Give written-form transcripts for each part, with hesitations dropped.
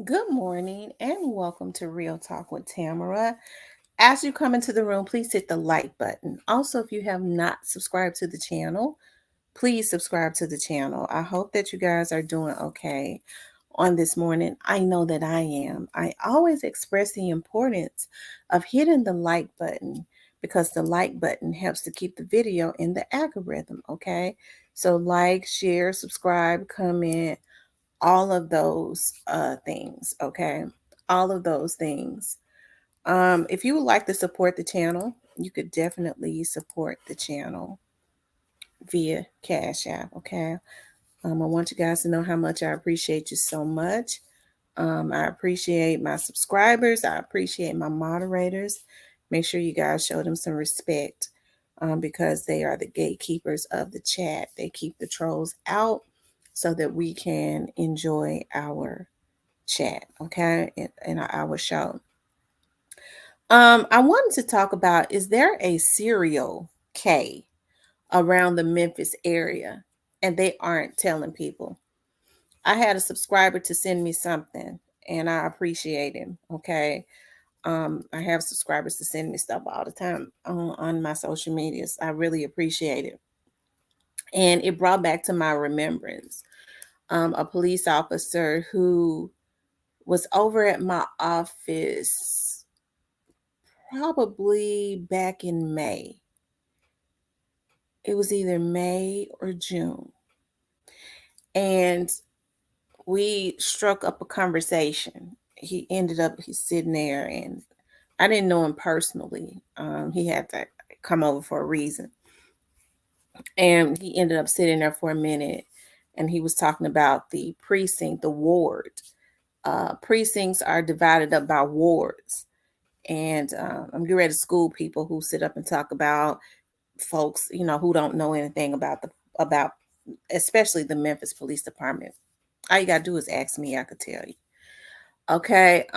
Good morning and welcome to Real Talk with Tamara. As you come into the room, please hit the like button. Also, if you have not subscribed to the channel, please subscribe to the channel. I hope that you guys are doing okay on this morning. I know that I am. I always express the importance of hitting the like button because the like button helps to keep the video in the algorithm, okay? So like, share, subscribe, comment, all of those things, okay? All of those things. If you would like to support the channel, you could definitely support the channel via Cash App, okay? I want you guys to know how much I appreciate you so much. I appreciate my subscribers. I appreciate my moderators. Make sure you guys show them some respect because they are the gatekeepers of the chat. They keep the trolls out so that we can enjoy our chat, okay, in our show. I wanted to talk about, is there a serial K around the Memphis area and they aren't telling people? I had a subscriber to send me something and I appreciate him. Okay. I have subscribers to send me stuff all the time on my social medias. I really appreciate it. And it brought back to my remembrance a police officer who was over at my office probably back in May. It was either May or June. And we struck up a conversation. He's sitting there, and I didn't know him personally. He had to come over for a reason. And he ended up sitting there for a minute and he was talking about the precinct, the ward. Precincts are divided up by wards. And I'm getting ready to school people who sit up and talk about folks, who don't know anything about especially the Memphis Police Department. All you gotta do is ask me, I could tell you. Okay.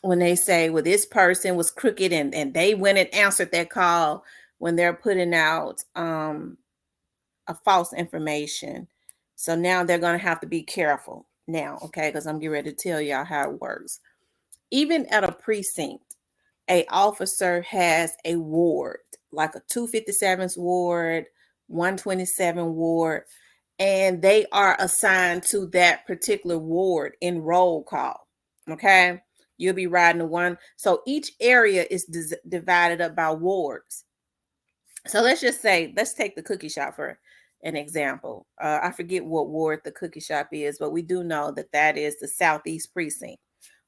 When they say, well, this person was crooked and they went and answered that call when they're putting out a false information. So now they're gonna have to be careful now, okay? Because I'm getting ready to tell y'all how it works. Even at a precinct, a officer has a ward, like a 257's ward, 127 ward, and they are assigned to that particular ward in roll call. Okay, you'll be riding the one. So each area is divided up by wards. So let's just say, let's take the cookie shop for an example. I forget what ward the cookie shop is, but we do know that that is the Southeast Precinct.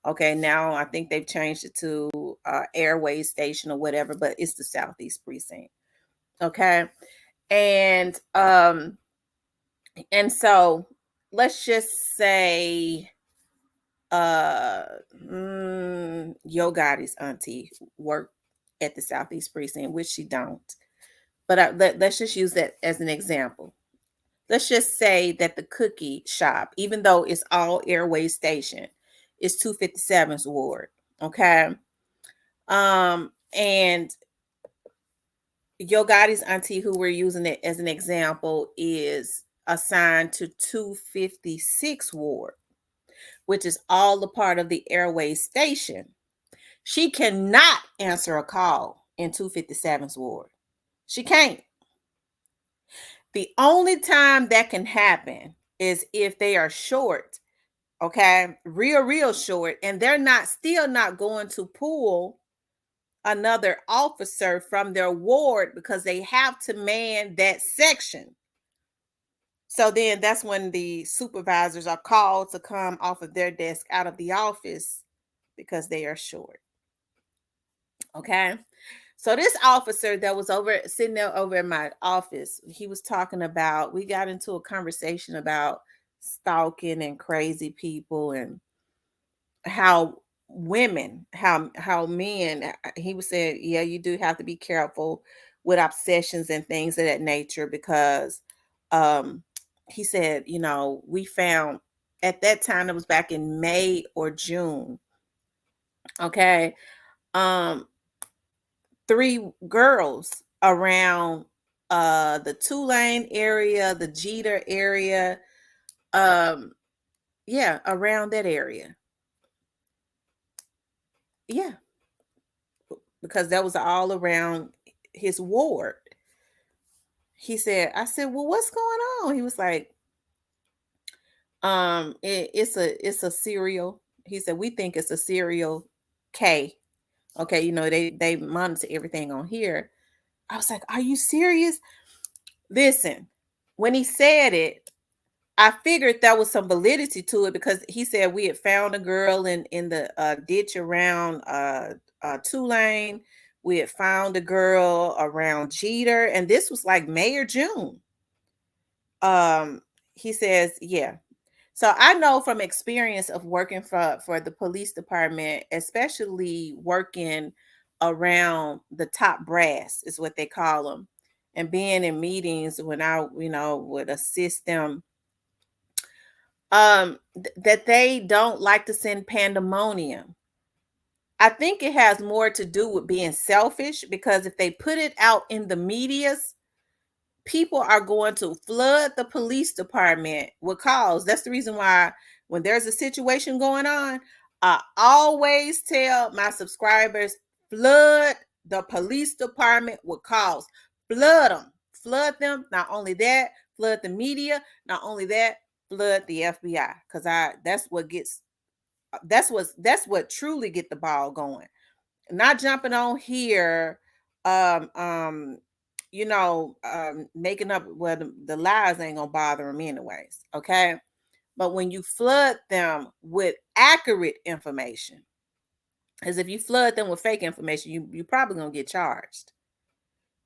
Okay, now I think they've changed it to Airway Station or whatever, but it's the Southeast Precinct. Okay, and so let's just say Yo Gotti's auntie worked at the Southeast Precinct, which she don't. But let's just use that as an example. Let's just say that the cookie shop, even though it's all Airway Station, is 257's ward. Okay. And Yo Gotti's auntie, who we're using it as an example, is assigned to 256 ward, which is all a part of the Airway Station. She cannot answer a call in 257's ward. She can't. The only time that can happen is if they are short, okay, real short, and they're still not going to pull another officer from their ward because they have to man that section. So then that's when the supervisors are called to come off of their desk out of the office because they are short. Okay. So this officer that was sitting there over in my office, he was talking about, we got into a conversation about stalking and crazy people and how how men, he was saying, yeah, you do have to be careful with obsessions and things of that nature because he said, we found at that time, it was back in May or June. Okay. Um, 3 girls around the Tulane area, the Jeter area, yeah, around that area. Yeah, because that was all around his ward. He said, I said, well, what's going on? He was like, it's a serial. He said, we think it's a serial K. Okay, you know, they monitor everything on here. I was like, are you serious? Listen, when he said it, I figured there was some validity to it because he said we had found a girl in the ditch around Tulane. We had found a girl around Jeter, and this was like May or June. He says, yeah. So I know from experience of working for the police department, especially working around the top brass is what they call them, and being in meetings when I, would assist them, that they don't like to send pandemonium. I think it has more to do with being selfish, because if they put it out in the medias, people are going to flood the police department with calls. That's the reason why when there's a situation going on, I always tell my subscribers, flood the police department with calls. Flood them. Flood them. Not only that, flood the media. Not only that, flood the FBI. Because that's what truly get the ball going. Not jumping on here, um, um, making up where the lies ain't gonna bother them anyways. Okay. But when you flood them with accurate information, as if you flood them with fake information, you probably gonna get charged,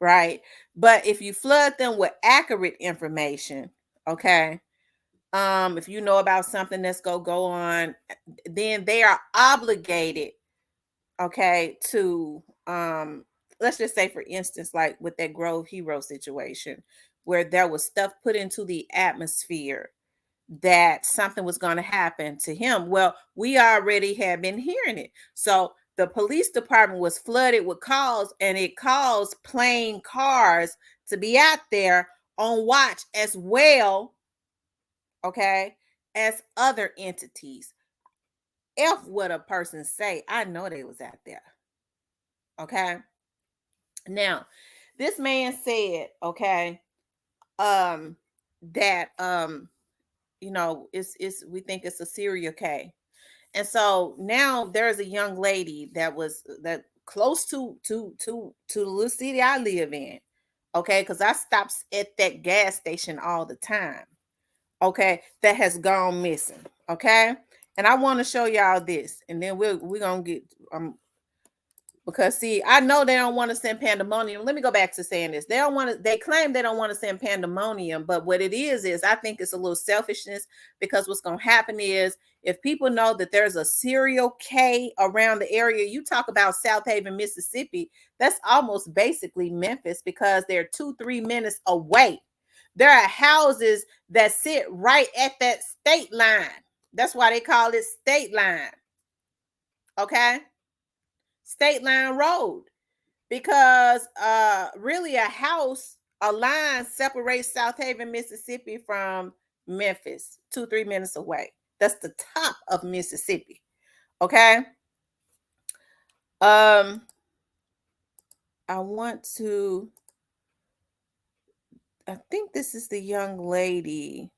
right? But if you flood them with accurate information, okay, if you know about something that's gonna go on, then they are obligated, okay, to let's just say, for instance, like with that Grove Hero situation, where there was stuff put into the atmosphere that something was going to happen to him. Well, we already had been hearing it. So the police department was flooded with calls, and it caused plain cars to be out there on watch as well, okay, as other entities. F what a person say, I know they was out there. Okay. Now, this man said, okay, that it's we think it's a serial K. And so now there's a young lady that close to the little city I live in. Okay, because I stops at that gas station all the time. Okay, that has gone missing. Okay. And I want to show y'all this, and then we're gonna get because see, I know they don't want to send pandemonium. Let me go back to saying this. They claim they don't want to send pandemonium, but what it is I think it's a little selfishness, because what's going to happen is, if people know that there's a serial K around the area, you talk about South Haven, Mississippi, that's almost basically Memphis, because they're 2-3 minutes away. There are houses that sit right at that state line. That's why they call it state line. Okay? State line road, because really a line separates South Haven, Mississippi from Memphis, 2-3 minutes away. That's the top of Mississippi. Okay. I think this is the young lady.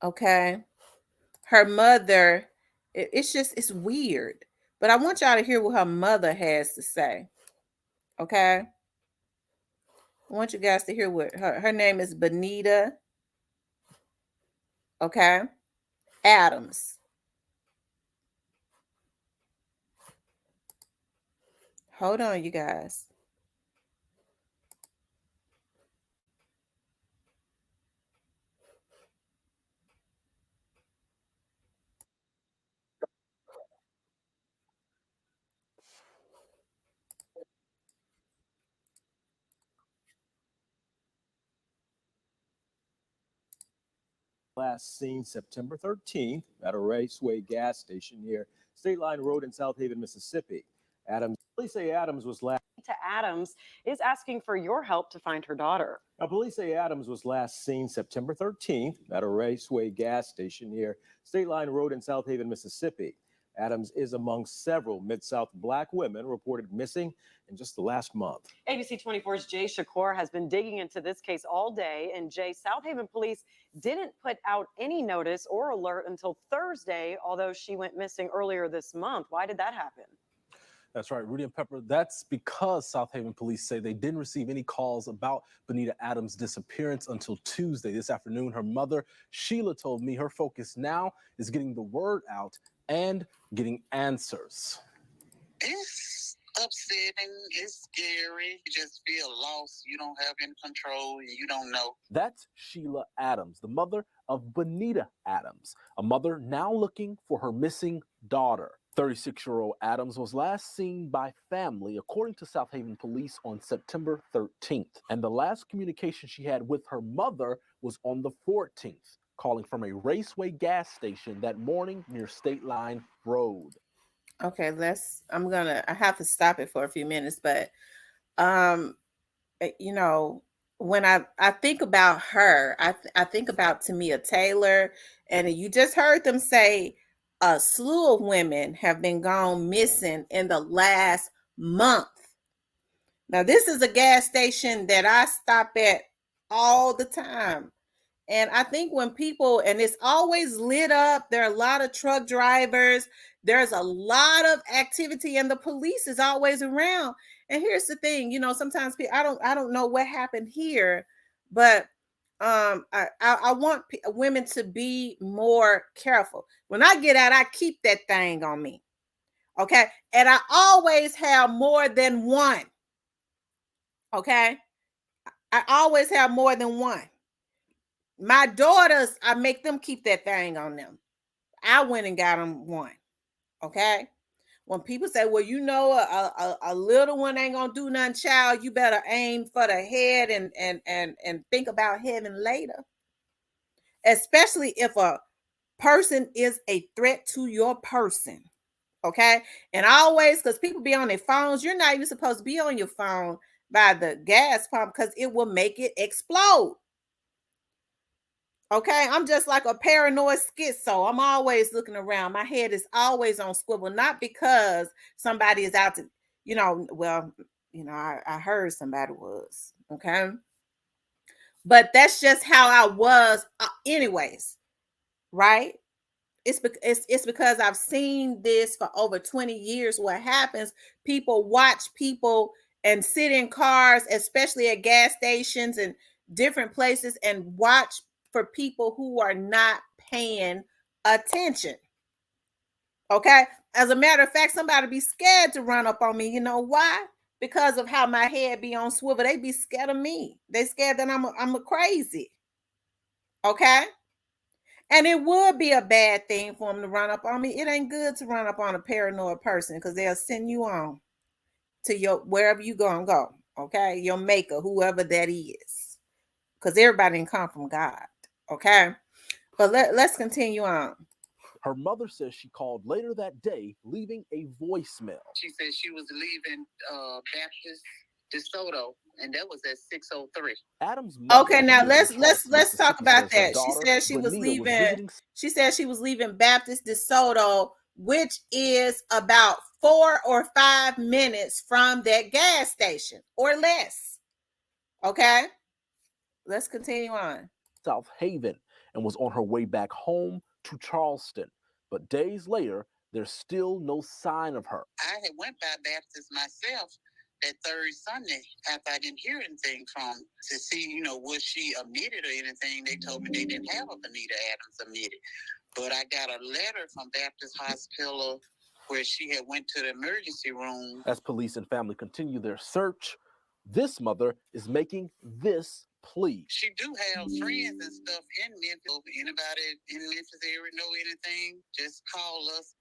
Okay. Her mother, it's weird, but I want y'all to hear what her mother has to say. Okay. I want you guys to hear what her name is, Bonita. Okay. Adams. Hold on, you guys. Last seen September 13th at a Raceway gas station near State Line Road in South Haven, Mississippi. Police say Adams was last. Bonita Adams is asking for your help to find her daughter. Now, police say Adams was last seen September 13th at a Raceway gas station near State Line Road in South Haven, Mississippi. Adams is among several Mid-South Black women reported missing in just the last month. ABC 24's Jay Shakur has been digging into this case all day, and Jay, South Haven police didn't put out any notice or alert until Thursday, although she went missing earlier this month. Why did that happen? That's right, Rudy and Pepper. That's because South Haven police say they didn't receive any calls about Bonita Adams' disappearance until Tuesday. This afternoon, her mother, Sheila, told me her focus now is getting the word out and getting answers. It's upsetting. It's scary. You just feel lost. You don't have any control. You don't know. That's Sheila Adams, the mother of Bonita Adams, a mother now looking for her missing daughter. 36-year-old Adams was last seen by family, according to South Haven police, on September 13th. And the last communication she had with her mother was on the 14th, calling from a Raceway gas station that morning near State Line Road. Okay, I have to stop it for a few minutes, but you know, when I think about her, I think about Tamia Taylor, and you just heard them say a slew of women have been gone missing in the last month. Now, this is a gas station that I stop at all the time. And I think when people, and it's always lit up, there are a lot of truck drivers, there's a lot of activity, and the police is always around. And here's the thing, sometimes I don't know what happened here, but I want women to be more careful. When I get out, I keep that thing on me. Okay. And I always have more than one. Okay. I always have more than one. My daughters, I make them keep that thing on them. I went and got them one. Okay. When people say, well, a little one ain't gonna do nothing, child, you better aim for the head and think about heaven later. Especially if a person is a threat to your person. Okay. And always, because people be on their phones, you're not even supposed to be on your phone by the gas pump because it will make it explode. Okay, I'm just like a paranoid schizo. I'm always looking around. My head is always on swivel, not because somebody is out to, I heard somebody was, okay? But that's just how I was anyways, right? It's because I've seen this for over 20 years. What happens, people watch people and sit in cars, especially at gas stations and different places, and watch for people who are not paying attention. Okay. As a matter of fact, somebody be scared to run up on me. You know why? Because of how my head be on swivel. They be scared of me. They scared that I'm a crazy. Okay. And it would be a bad thing for them to run up on me. It ain't good to run up on a paranoid person because they'll send you on to wherever you go and go. Okay. Your maker, whoever that is. Because everybody didn't come from God. Okay, but let's continue on. Her mother says she called later that day, leaving a voicemail. She said she was leaving Baptist DeSoto, and that was at 6:03. Adams' mother. Okay, now let's talk about that. She said she was leaving. She said she was leaving Baptist DeSoto, which is about 4 or 5 minutes from that gas station or less. Okay, let's continue on. South Haven, and was on her way back home to Charleston. But days later, there's still no sign of her. I had went by Baptist myself that third Sunday after I didn't hear anything from to see, was she admitted or anything. They told me they didn't have a Bonita Adams admitted. But I got a letter from Baptist Hospital where she had went to the emergency room. As police and family continue their search, this mother is making this plea. She do have friends and stuff in Memphis. Anybody in Memphis area know anything? Just call us.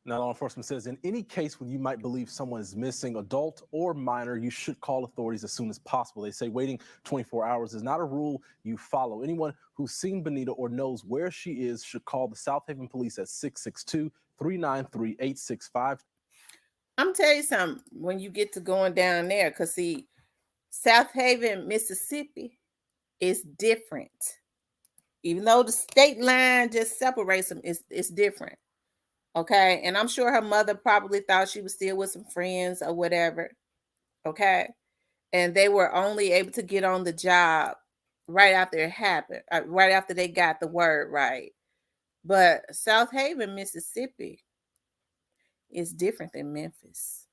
Now, law enforcement says in any case when you might believe someone is missing, adult or minor, you should call authorities as soon as possible. They say waiting 24 hours is not a rule you follow. Anyone who's seen Bonita or knows where she is should call the South Haven police at 662-393-865. I'm telling you something, when you get to going down there, because see, South Haven, Mississippi is different. Even though the state line just separates them, it's different. Okay. And I'm sure her mother probably thought she was still with some friends or whatever. Okay. And they were only able to get on the job right after it happened, right after they got the word right. But South Haven, Mississippi is different than Memphis.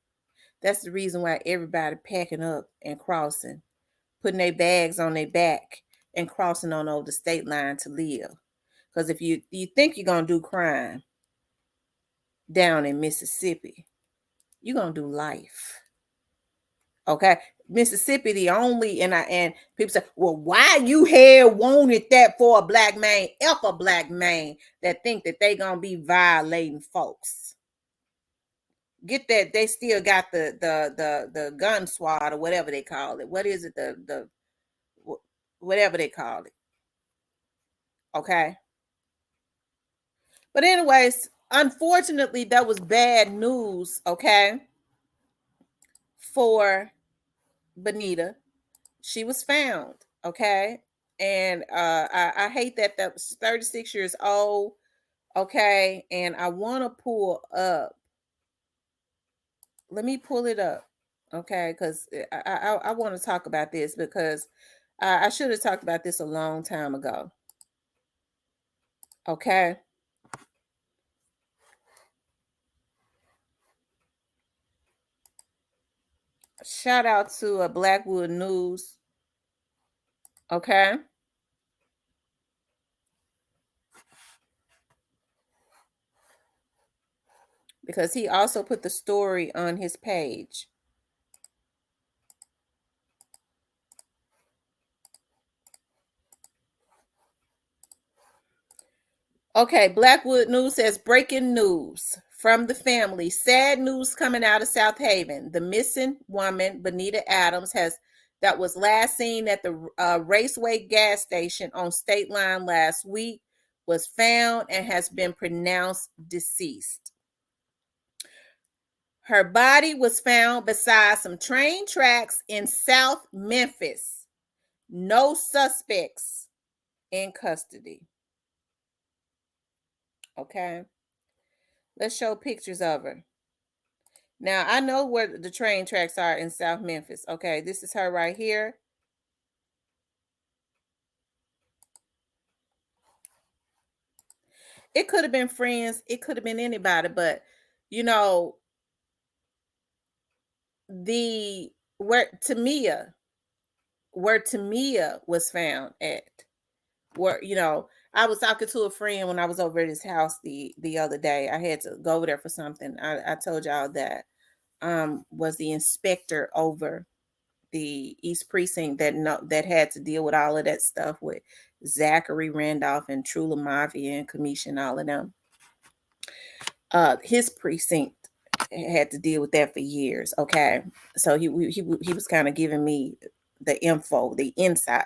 That's the reason why everybody packing up and crossing, putting their bags on their back and crossing on over the state line to live. Because if you think you're going to do crime down in Mississippi, you're going to do life. Okay. Mississippi, the only, and people say, well, why you here wanted that for a black man, F a black man that think that they going to be violating folks. Get that they still got the gun squad or whatever they call it. What is it? The whatever they call it. Okay. But anyways, unfortunately, that was bad news, okay, for Bonita. She was found, okay? And I hate that was 36 years old, okay? And I want to pull up. Let me pull it up, okay? Because I want to talk about this because I should have talked about this a long time ago, okay? Shout out to Blackwood News, okay? Because he also put the story on his page. Okay, Blackwood News says breaking news from the family. Sad news coming out of South Haven. The missing woman, Bonita Adams, that was last seen at the Raceway gas station on State Line last week, was found and has been pronounced deceased. Her body was found beside some train tracks in South Memphis. No suspects in custody. Okay. Let's show pictures of her. Now, I know where the train tracks are in South Memphis. Okay, this is her right here. It could have been friends. It could have been anybody. But, you know, where Tamia was found at, where, you know, I was talking to a friend when I was over at his house the other day. I had to go over there for something. I told y'all that was the inspector over the East Precinct that had to deal with all of that stuff with Zachary Randolph and Trula Mafia and Kamisha and all of them. His precinct had to deal with that for years. Okay, so he was kind of giving me the info, the insight.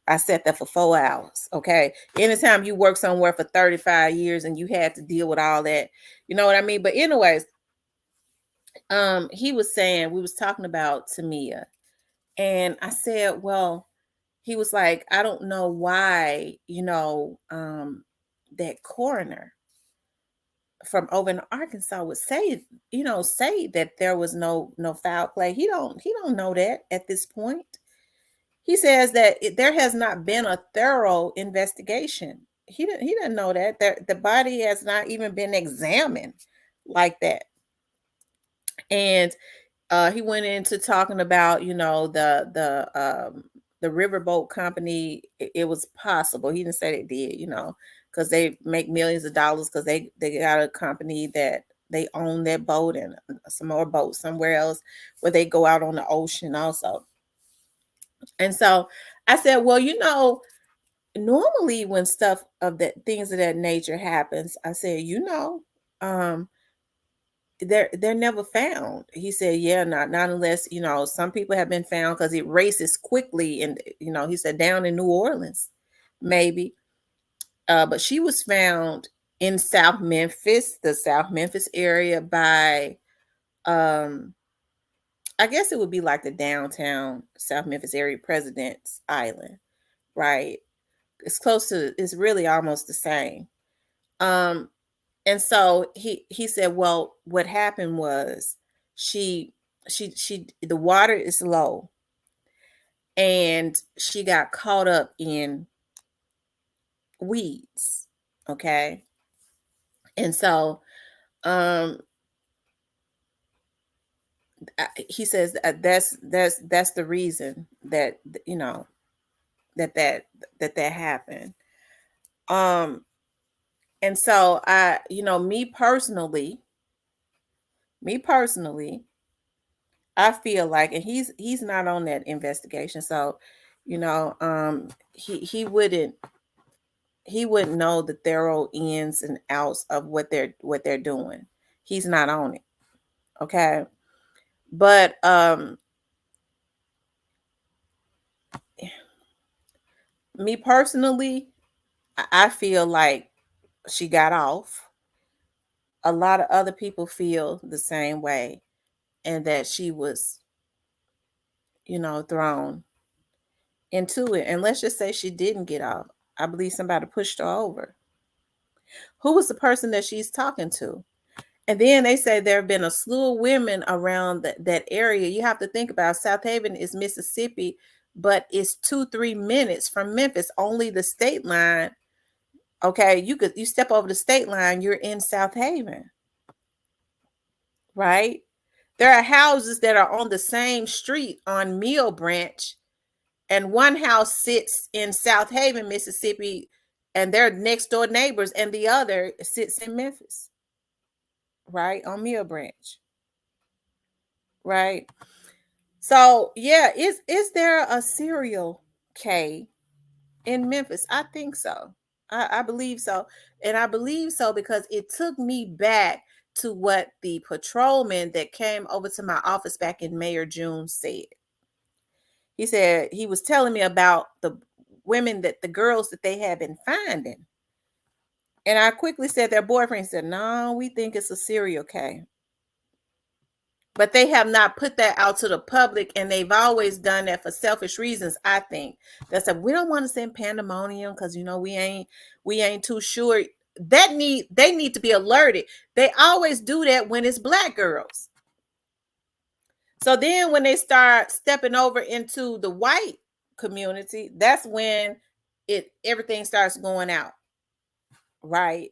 I sat there for 4 hours. Okay, anytime you work somewhere for 35 years and you had to deal with all that, you know what I mean. But anyways, he was saying, we was talking about Tamia. And I said, well, he was like, I don't know why, you know, that coroner from over in Arkansas would say that there was no foul play. He don't know that at this point. He says that there has not been a thorough investigation. He didn't know that. The body has not even been examined like that. And he went into talking about, you know, the riverboat company. It was possible. He didn't say they did, you know, because they make millions of dollars because they got a company that they own that boat and some more boats somewhere else where they go out on the ocean also. And so I said, well, you know, normally when stuff of that things of that nature happens, I said, you know, they're never found. He said, yeah, not unless, you know, some people have been found because it races quickly. And, you know, he said down in New Orleans, maybe. But she was found in South Memphis, the South Memphis area by, I guess it would be like the downtown South Memphis area, President's Island, right? It's close to, it's really almost the same. And so he said, well, what happened was she the water is low and she got caught up in weeds. Okay. And so um he says that's the reason that you know that happened. And so me personally, I feel like, and he's not on that investigation, so he wouldn't know the thorough ins and outs of what they're doing. He's not on it. Okay. But me personally, I feel like she got off. A lot of other people feel the same way, and that she was, thrown into it. And let's just say she didn't get off. I believe somebody pushed her over. Who was the person that she's talking to? And then they say there have been a slew of women around that area. You have to think about South Haven is Mississippi, but it's 2-3 minutes from Memphis, only the state line. Okay, you step over the state line, you're in South Haven, right? There are houses that are on the same street on Mill Branch, and one house sits in South Haven, Mississippi, and they're next door neighbors, and the other sits in Memphis, right, on Mill Branch, right? So yeah, is there a serial K in Memphis? I think so. I believe so. And I believe so because it took me back to what the patrolman that came over to my office back in May or June said. He said he was telling me about the girls that they had been finding. And I quickly said their boyfriend. Said, no, we think it's a serial K. But they have not put that out to the public, and they've always done that for selfish reasons. I think they said we don't want to send pandemonium because we ain't too sure. They need to be alerted. They always do that when it's Black girls. So then when they start stepping over into the white community, that's when everything starts going out, right?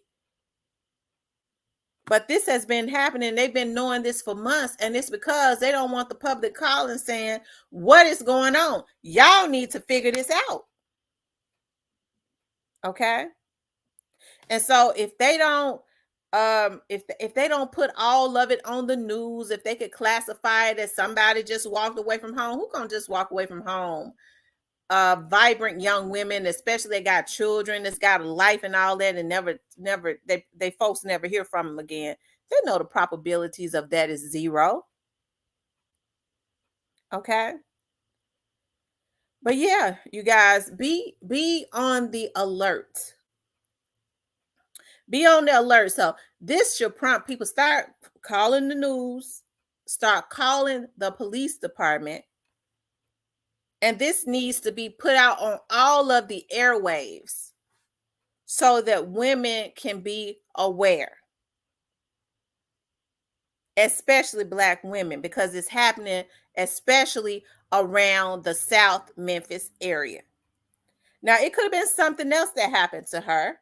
But this has been happening. They've been knowing this for months, and it's because they don't want the public calling saying, what is going on? Y'all need to figure this out. Okay? And so if they don't if they don't put all of it on the news, if they could classify it as somebody just walked away from home, who gonna just walk away from home? Vibrant young women, especially they got children, that's got a life and all that, and never they folks never hear from them again. They know the probabilities of that is 0. Okay. But yeah, you guys, be on the alert. Be on the alert. So this should prompt people, start calling the news, start calling the police department. And this needs to be put out on all of the airwaves so that women can be aware, especially Black women, because it's happening especially around the South Memphis area. Now, it could have been something else that happened to her,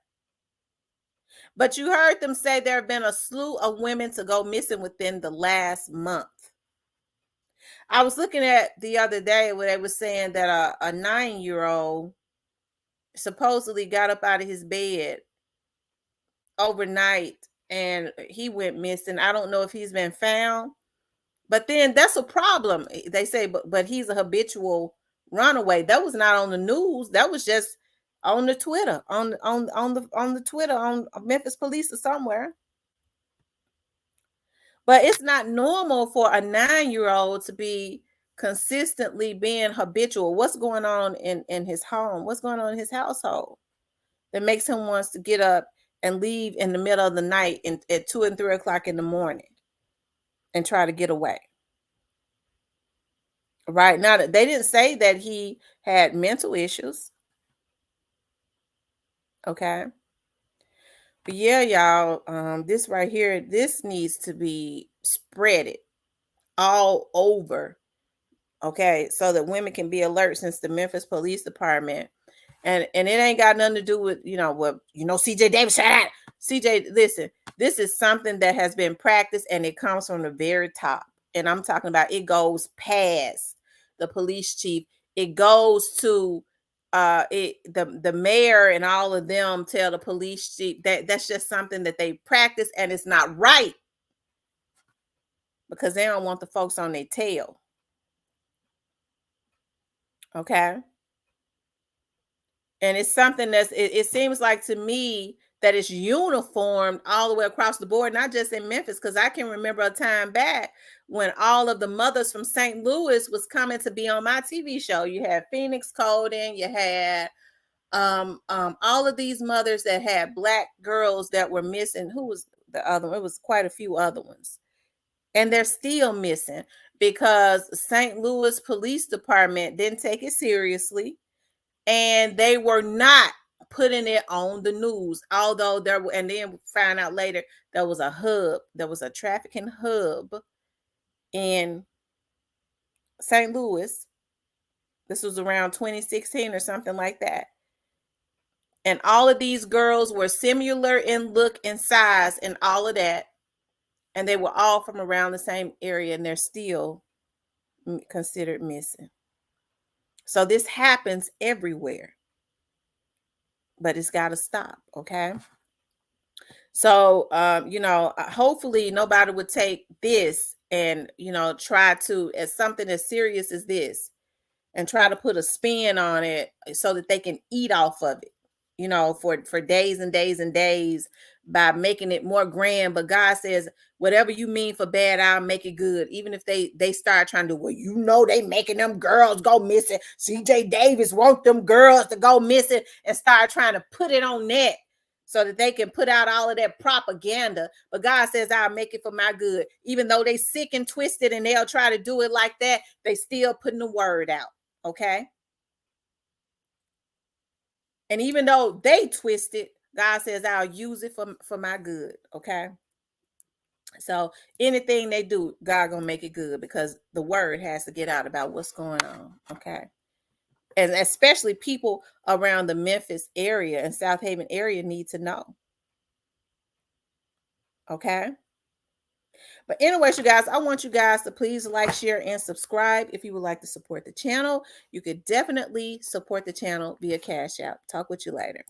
but you heard them say there have been a slew of women to go missing within the last month. I was looking at the other day where they were saying that a 9-year-old supposedly got up out of his bed overnight and he went missing. I don't know if he's been found, but then that's a problem. They say, but he's a habitual runaway. That was not on the news. That was just on the Twitter, on the Twitter on Memphis Police or somewhere. But it's not normal for a 9-year-old to be consistently being habitual. What's going on in his home? What's going on in his household that makes him wants to get up and leave in the middle of the night at 2 and 3 o'clock in the morning and try to get away? Right now, they didn't say that he had mental issues. Okay. yeah, y'all, this right here, this needs to be spreaded all over, okay, so that women can be alert, since the Memphis Police Department, and it ain't got nothing to do with, CJ Davis. CJ, listen, this is something that has been practiced, and it comes from the very top, and I'm talking about it goes past the police chief. It goes to the mayor, and all of them tell the police chief that that's just something that they practice, and it's not right, because they don't want the folks on their tail. Okay. And it's something it seems like to me that it's uniform all the way across the board, not just in Memphis, because I can remember a time back when all of the mothers from St. Louis was coming to be on my TV show. You had Phoenix Coding, you had all of these mothers that had Black girls that were missing. Who was the other one? It was quite a few other ones. And they're still missing because St. Louis Police Department didn't take it seriously. And they were not putting it on the news, although there were, and then find out later there was a trafficking hub in St. Louis. This was around 2016 or something like that. And all of these girls were similar in look and size and all of that. And they were all from around the same area, and they're still considered missing. So this happens everywhere. But it's got to stop, okay? So, hopefully nobody would take this and, try to, as something as serious as this, and try to put a spin on it so that they can eat off of it, for days and days and days, by making it more grand. But God says, whatever you mean for bad, I'll make it good. Even if they start trying to, they making them girls go missing. CJ Davis want them girls to go missing, and start trying to put it on net so that they can put out all of that propaganda. But God says, I'll make it for my good. Even though they sick and twisted and they'll try to do it like that, they still putting the word out, okay? And even though they twisted, God says, I'll use it for my good, okay? So anything they do, God gonna make it good, because the word has to get out about what's going on, okay? And especially people around the Memphis area and South Haven area need to know, okay? But anyways, you guys, I want you guys to please like, share, and subscribe. If you would like to support the channel, you could definitely support the channel via Cash App. Talk with you later.